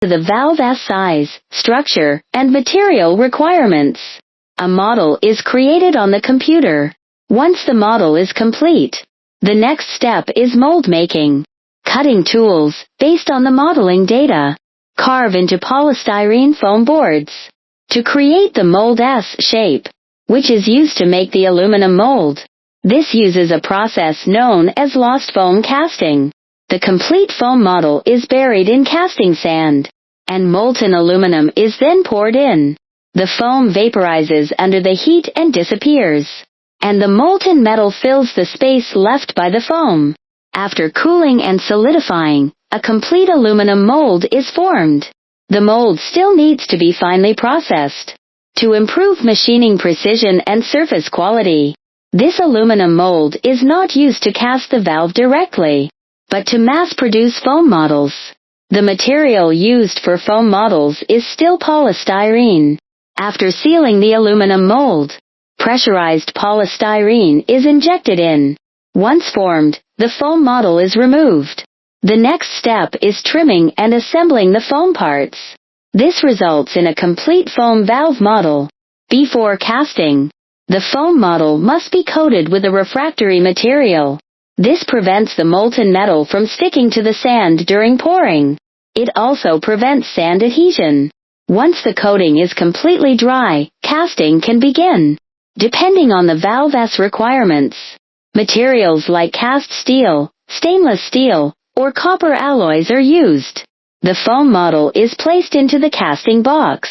the valve's size, structure, and material requirements. A model is created on the computer. Once the model is complete, the next step is mold making. Cutting tools, based on the modeling data, carve into polystyrene foam boards to create the mold's shape, which is used to make the aluminum mold. This uses a process known as lost foam casting. The complete foam model is buried in casting sand, and molten aluminum is then poured in. The foam vaporizes under the heat and disappears, and the molten metal fills the space left by the foam. After cooling and solidifying, a complete aluminum mold is formed. The mold still needs to be finely processed to improve machining precision and surface quality. This aluminum mold is not used to cast the valve directly, but to mass-produce foam models. The material used for foam models is still polystyrene. After sealing the aluminum mold, pressurized polystyrene is injected in. Once formed, the foam model is removed. The next step is trimming and assembling the foam parts. This results in a complete foam valve model. Before casting, the foam model must be coated with a refractory material. This prevents the molten metal from sticking to the sand during pouring. It also prevents sand adhesion. Once the coating is completely dry, casting can begin. Depending on the valve's requirements, materials like cast steel, stainless steel, or copper alloys are used. The foam model is placed into the casting box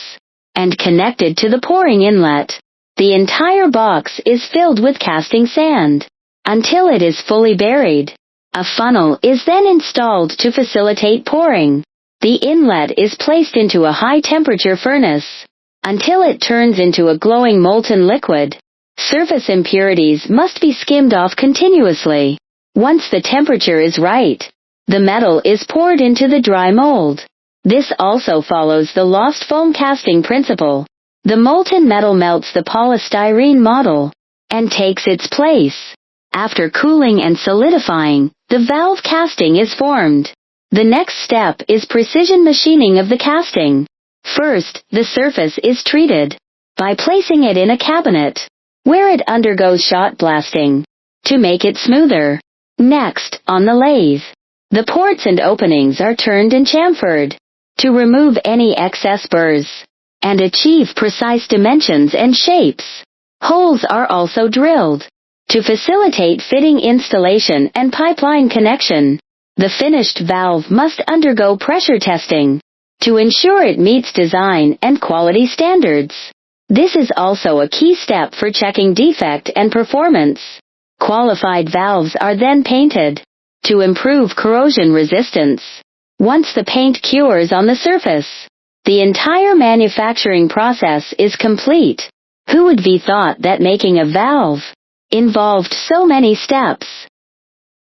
and connected to the pouring inlet. The entire box is filled with casting sand until it is fully buried. A funnel is then installed to facilitate pouring. The inlet is placed into a high-temperature furnace until it turns into a glowing molten liquid. Surface impurities must be skimmed off continuously. Once the temperature is right, the metal is poured into the dry mold. This also follows the lost foam casting principle. The molten metal melts the polystyrene model and takes its place. After cooling and solidifying, the valve casting is formed. The next step is precision machining of the casting. First, the surface is treated by placing it in a cabinet, where it undergoes shot blasting to make it smoother. Next, on the lathe, the ports and openings are turned and chamfered to remove any excess burrs and achieve precise dimensions and shapes. Holes are also drilled to facilitate fitting installation and pipeline connection. The finished valve must undergo pressure testing to ensure it meets design and quality standards. This is also a key step for checking defect and performance. Qualified valves are then painted to improve corrosion resistance. Once the paint cures on the surface, the entire manufacturing process is complete. Who would have thought that making a valve involved so many steps?